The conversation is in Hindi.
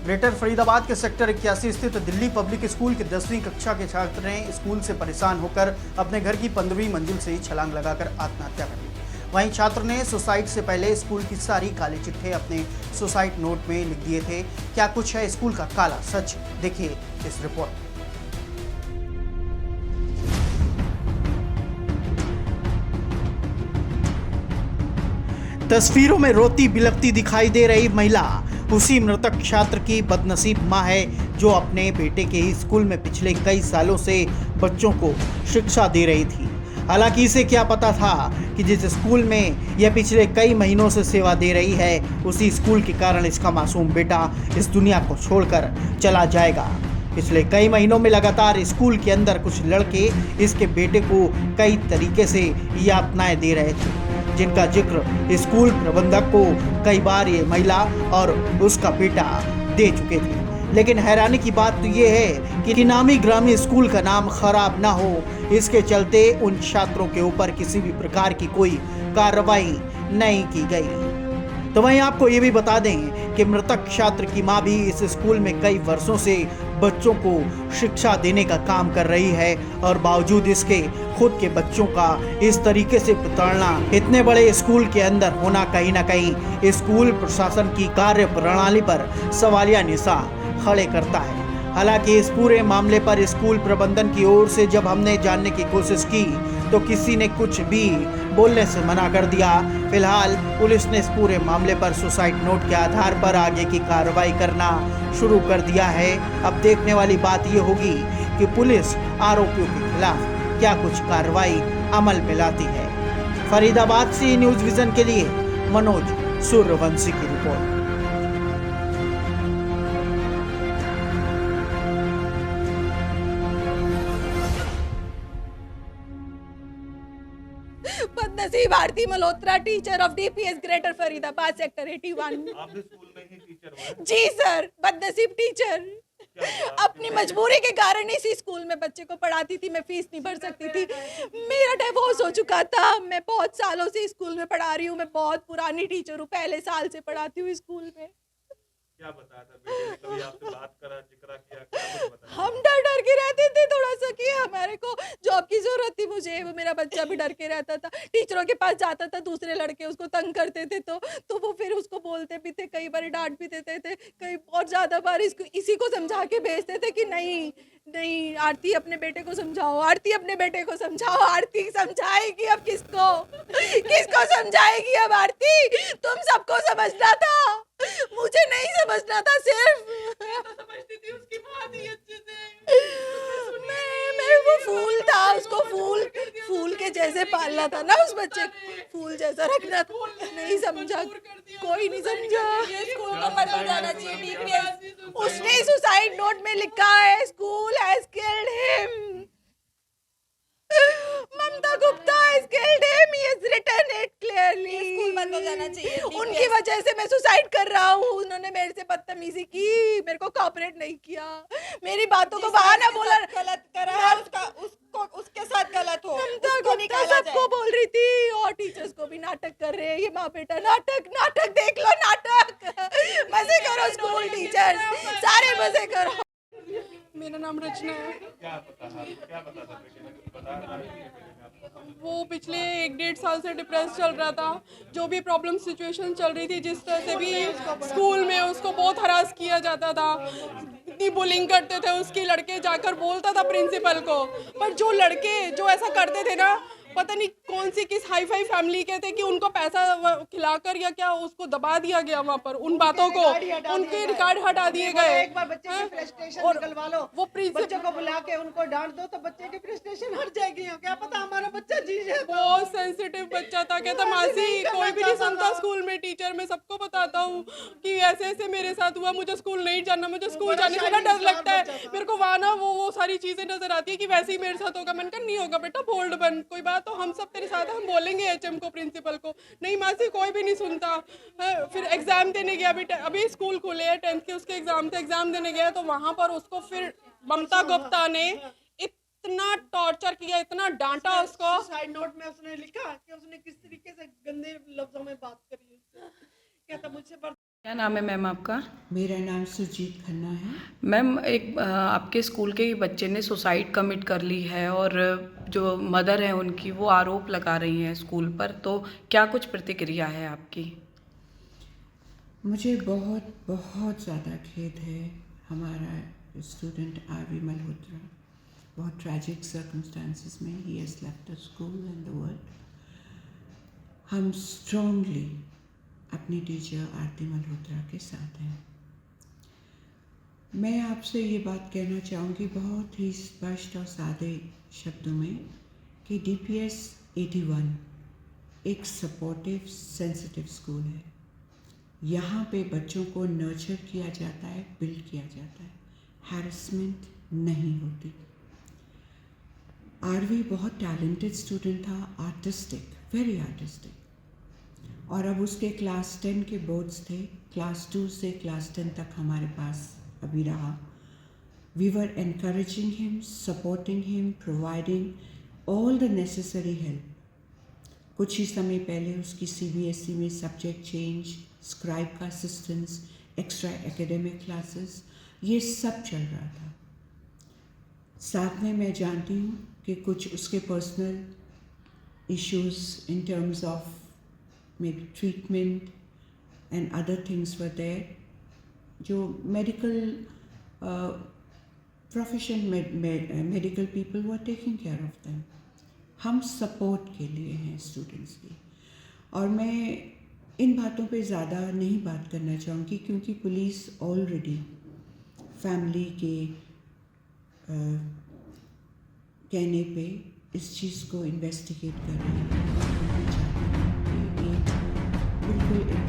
ग्रेटर फरीदाबाद के सेक्टर 81 स्थित दिल्ली पब्लिक स्कूल के 10वीं कक्षा के छात्र ने स्कूल से परेशान होकर अपने घर की 15वीं मंजिल से छलांग लगाकर आत्महत्या कर ली। वहीं छात्र ने सुसाइड से पहले स्कूल की सारी काली चिट्ठे अपने सुसाइड नोट में लिख दिए थे। क्या कुछ है स्कूल का काला सच, देखिए इस रिपोर्ट। तस्वीरों में रोती बिलखती दिखाई दे रही महिला उसी मृतक छात्र की बदनसीब मां है, जो अपने बेटे के ही स्कूल में पिछले कई सालों से बच्चों को शिक्षा दे रही थी। हालांकि इसे क्या पता था कि जिस स्कूल में यह पिछले कई महीनों से सेवा दे रही है, उसी स्कूल के कारण इसका मासूम बेटा इस दुनिया को छोड़कर चला जाएगा। पिछले कई महीनों में लगातार स्कूल के अंदर कुछ लड़के इसके बेटे को कई तरीके से यातनाएं दे रहे थे, जिनका जिक्र स्कूल प्रबंधक को कई बार ये महिला और उसका बेटा दे चुके थे। लेकिन हैरानी की बात तो ये है कि नामी ग्रामीण स्कूल का नाम खराब ना हो, इसके चलते उन छात्रों के ऊपर किसी भी प्रकार की कोई कार्रवाई नहीं की गई। तो वहीं आपको ये भी बता दें कि मृतक छात्र की मां भी इस स्कूल में कई वर्षों से बच्चों को शिक्षा देने का काम कर रही है, और बावजूद इसके खुद के बच्चों का इस तरीके से प्रताड़ना इतने बड़े स्कूल के अंदर होना कहीं ना कहीं स्कूल प्रशासन की कार्य प्रणाली पर सवालिया निशान खड़े करता है। हालांकि इस पूरे मामले पर स्कूल प्रबंधन की ओर से जब हमने जानने की कोशिश की तो किसी ने कुछ भी बोलने से मना कर दिया। फिलहाल पुलिस ने इस पूरे मामले पर सुसाइड नोट के आधार पर आगे की कार्रवाई करना शुरू कर दिया है। अब देखने वाली बात ये होगी कि पुलिस आरोपियों के खिलाफ क्या कुछ कार्रवाई अमल में लाती है। फरीदाबाद से न्यूज विजन के लिए मनोज सूर्यवंशी की रिपोर्ट। बदनसीब Aarti Malhotra, teacher of DPS greater Faridabad sector 81। आप भी स्कूल में ही टीचर हुए? जी सर, बदनसीब टीचर। अपनी मजबूरी के कारण इसी स्कूल में बच्चे को पढ़ाती थी। मैं फीस नहीं भर सकती थी। मेरा डिवोर्स हो चुका था। मैं बहुत सालों से स्कूल में पढ़ा रही हूँ। मैं बहुत पुरानी टीचर हूँ, पहले साल से पढ़ाती हूँ स्कूल में। क्या बताया था बेटे ने? कभी आपसे बात करा, जिक्र किया, क्या कुछ बताया? हम डर के रहते थे थोड़ा सा कि हमारे को जॉब की जरूरत थी मुझे। वो मेरा बच्चा भी डर के रहता था। टीचरों के पास जाता था, दूसरे लड़के उसको तंग करते थे तो वो फिर उसको बोलते भी थे, कई बार डांट भी देते थे, कई और ज्यादा बार इसी को समझा के भेजते थे कि नहीं नहीं आरती अपने बेटे को समझाओ, आरती अपने बेटे को समझाओ। आरती समझाएगी अब किसको किसको समझाएगी अब आरती? तुम सबको समझना था, मुझे नहीं समझना था। सिर्फ समझती थी उसकी बात ही अच्छे से। मैं वो फूल था, उसको फूल के जैसे पालना था ना, उस बच्चे को फूल जैसा रखना था। नहीं समझा, कोई नहीं समझा। ये स्कूल को बंद हो जाना चाहिए डीपीएस। उसने सुसाइड नोट में लिखा है, school has killed him. Mamta Gupta has killed him. He has written it clearly. School बंद हो जाना चाहिए। उनकी वजह से मैं सुसाइड कर रहा हूँ। उन्होंने मेरे से बदतमीजी की, मेरे को कोऑपरेट नहीं किया, मेरी बातों को बहाना बोला। गलत करा है उसको, उसके साथ गलत हो। ममता गुप्ता सबको बोल रही थी, और टीचर्स को भी नाटक कर रहे हैं। ये माँ बेटा नाटक देख लो, नाटक। मजे करो स्कूल टीचर्स, सारे मजे करो। मेरा नाम रचना है। क्या पता था बेटे ने? कुछ बताया था बेटे ने आपको? वो पिछले 1-1.5 साल से डिप्रेस चल रहा था। जो भी प्रॉब्लम सिचुएशन चल रही थी, जिस तरह से भी स्कूल में उसको बहुत हरास किया जाता था, इतनी बुलिंग करते थे उसके लड़के, जाकर बोलता था प्रिंसिपल को। पर जो लड़के जो ऐसा करते थे ना, पता नहीं कौन सी किस हाई फाई फैमिली के थे कि उनको पैसा खिलाकर या क्या उसको दबा दिया गया वहाँ पर। उन बातों को, उनके रिकॉर्ड हटा दिए गए। एक बार बच्चे की फ्रस्ट्रेशन निकलवा लो, वो बच्चों को बुला के उनको डांट दो तो बच्चे की फ्रस्ट्रेशन हट जाएगी। क्या पता हमारा बच्चा जी जाए। बहुत सेंसिटिव बच्चा था। कहता मासी कोई भी नहीं सुनता स्कूल में, टीचर मैं सबको बताता हूँ कि ऐसे ऐसे मेरे साथ हुआ, मुझे स्कूल नहीं जाना, मुझे स्कूल जाने से ना डर लगता है। मेरे को वहाँ ना वो सारी चीजें नजर आती है कि वैसे ही मेरे साथ होगा। मैंने कहा नहीं होगा बेटा, बोल्ड बन, कोई बात तो हम सब तेरे साथ हैं, हम बोलेंगे एचएम को, प्रिंसिपल को। नहीं मासी कोई भी नहीं सुनता। फिर एग्जाम देने गया, अभी स्कूल खुले हैं, 10th के उसके एग्जाम थे, एग्जाम देने गया तो वहां पर उसको फिर ममता गुप्ता ने इतना टॉर्चर किया, इतना डांटा उसको। साइड नोट में उसने लिखा कि उसने किस तरीके से गंदे लफ्जों में बात करी। कहता मुझसे क्या नाम है मैम आपका? मेरा नाम सुजीत खन्ना है। मैम एक आपके स्कूल के ही बच्चे ने सुसाइड कमिट कर ली है और जो मदर है उनकी वो आरोप लगा रही हैं स्कूल पर, तो क्या कुछ प्रतिक्रिया है आपकी? मुझे बहुत बहुत ज़्यादा खेद है। हमारा स्टूडेंट आरवी मल्होत्रा बहुत ट्रैजिक सर्कमस्टांसिस में he has left the school and the world. हम स्ट्रांगली अपनी टीचर आरती मल्होत्रा के साथ हैं। मैं आपसे ये बात कहना चाहूँगी बहुत ही स्पष्ट और सादे शब्दों में कि DPS 81 एक सपोर्टिव सेंसिटिव स्कूल है। यहाँ पे बच्चों को नर्चर किया जाता है, बिल्ड किया जाता है, हैरेसमेंट नहीं होती। आरवी बहुत टैलेंटेड स्टूडेंट था, आर्टिस्टिक, वेरी आर्टिस्टिक, और अब उसके क्लास 10 के बोर्ड्स थे। क्लास 2 से क्लास 10 तक हमारे पास अभी रहा। We were encouraging him, supporting him, providing all the necessary help. कुछ ही समय पहले उसकी CBSE में सब्जेक्ट चेंज, स्क्राइब का असिस्टेंस, एक्स्ट्रा एकेडमिक क्लासेस, ये सब चल रहा था। साथ में मैं जानती हूँ कि कुछ उसके personal issues in terms of maybe treatment and other things were there, जो medical profession medical people were taking care of them। हम support के लिए हैं students की, और मैं इन बातों पे ज़्यादा नहीं बात करना चाहूँगी क्योंकि पुलिस ऑलरेडी फैमिली के कहने पे इस चीज़ को इन्वेस्टिगेट कर रही है। बिल्कुल